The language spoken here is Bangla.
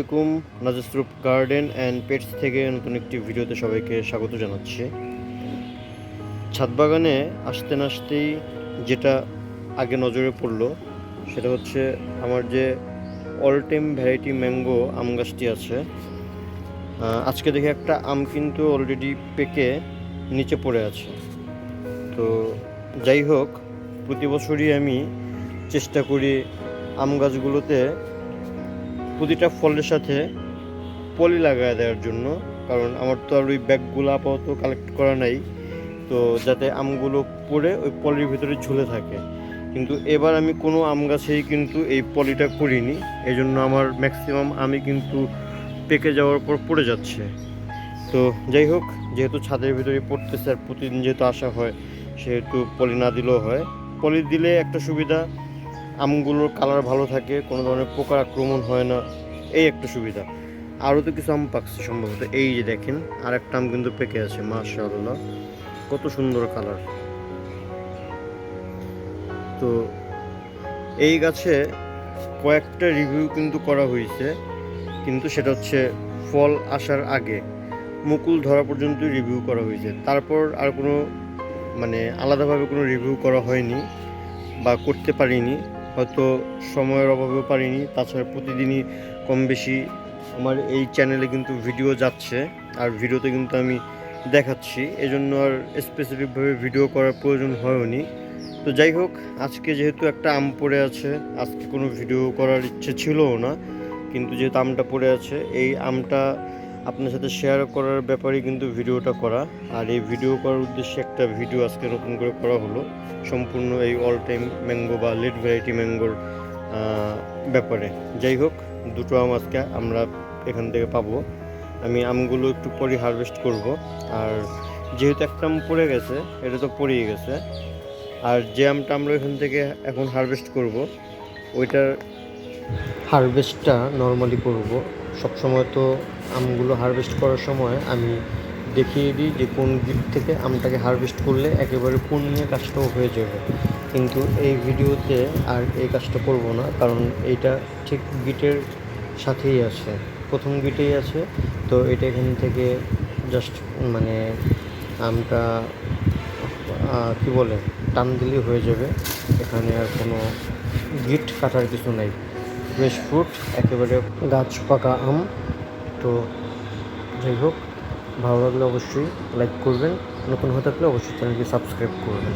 আলাইকুম। নাজেসরূপ গার্ডেন অ্যান্ড পেটস থেকে নতুন একটি ভিডিওতে সবাইকে স্বাগত জানাচ্ছি। ছাদ বাগানে আসতে না আসতেই যেটা আগে নজরে পড়লো সেটা হচ্ছে আমার যে অল টাইম ভ্যারাইটি ম্যাঙ্গো আম গাছটি আছে। আজকে দেখি একটা আম কিন্তু অলরেডি পেকে নিচে পড়ে আছে। তো যাই হোক, প্রতি বছরই আমি চেষ্টা করি আম গাছগুলোতে প্রতিটা ফলের সাথে পলি লাগায় দেওয়ার জন্য, কারণ আমার তো আর ওই ব্যাগগুলো আপাতত কালেক্ট করা নাই, তো যাতে আমগুলো পড়ে ওই পলির ভিতরে ঝুলে থাকে। কিন্তু এবার আমি কোনো আম গাছেই কিন্তু এই পলিটা করিনি, এই জন্য আমার ম্যাক্সিমাম আমি কিন্তু পেকে যাওয়ার পর পড়ে যাচ্ছে। তো যাই হোক, যেহেতু ছাদের ভিতরে পড়তেছে আর প্রতিদিন যেহেতু আসা হয়, সেহেতু পলি না দিলেও হয়। পলি দিলে একটা সুবিধা, আমগুলোর কালার ভালো থাকে, কোনো ধরনের পোকার আক্রমণ হয় না, এই একটা সুবিধা। আরও তো কিছু আম পাকছে সম্ভবত, এই যে দেখেন আর একটা আম কিন্তু পেকে আছে, মাশাআল্লাহ কত সুন্দর কালার। তো এই গাছে কয়েকটা রিভিউ কিন্তু করা হয়েছে, কিন্তু সেটা হচ্ছে ফল আসার আগে, মুকুল ধরা পর্যন্ত রিভিউ করা হয়েছে। তারপর আর কোনো আলাদাভাবে কোনো রিভিউ করা হয়নি বা করতে পারিনি, হয়তো সময়ের অভাবেও পারিনি। তাছাড়া প্রতিদিনই কম বেশি আমার এই চ্যানেলে কিন্তু ভিডিও যাচ্ছে, আর ভিডিওতে কিন্তু আমি দেখাচ্ছি, এজন্য আর স্পেসিফিকভাবে ভিডিও করার প্রয়োজন হয়নি। তো যাই হোক, আজকে যেহেতু একটা আম পড়ে আছে, আজকে কোনো ভিডিও করার ইচ্ছে ছিলও না, কিন্তু যেহেতু আমটা পড়ে আছে, এই আমটা আপনার সাথে শেয়ার করার ব্যাপারে কিন্তু ভিডিওটা করা। আর এই ভিডিও করার উদ্দেশ্যে একটা ভিডিও আজকে নতুন করে করা হলো, সম্পূর্ণ এই অল টাইম ম্যাঙ্গো বা লেট ভ্যারাইটি ম্যাঙ্গোর ব্যাপারে। যাই হোক, দুটো আম আজকে আমরা এখান থেকে পাবো। আমি আমগুলো একটু পরে হারভেস্ট করব। আর যেহেতু একটা আম পড়ে গেছে, এটা তো পড়েই গেছে, আর যে আমটা আমরা এখান থেকে এখন হারভেস্ট করব, ওইটার হারভেস্টটা নর্মালি করব। সবসময় তো আমগুলো হারভেস্ট করার সময় আমি দেখিয়ে দিই যে কোন দিক থেকে আমটাকে হারভেস্ট করলে একেবারে পূর্ণিয়া কাজটাও হয়ে যাবে, কিন্তু এই ভিডিওতে আর এই কাজটা করব না, কারণ এইটা ঠিক গিটের সাথেই আছে, প্রথম গিটেই আছে। তো এটা এখান থেকে জাস্ট আমটা কি বলে টান দিলেই হয়ে যাবে, এখানে আর কোনো গিট কাটার কিছু নাই। ফ্রেশ ফ্রুট, একেবারে গাছ পাকা আম। তো যাই হোক, ভালো লাগলে অবশ্যই লাইক করবেন, নতুন হয়ে থাকলে অবশ্যই চ্যানেলটি সাবস্ক্রাইব করবেন।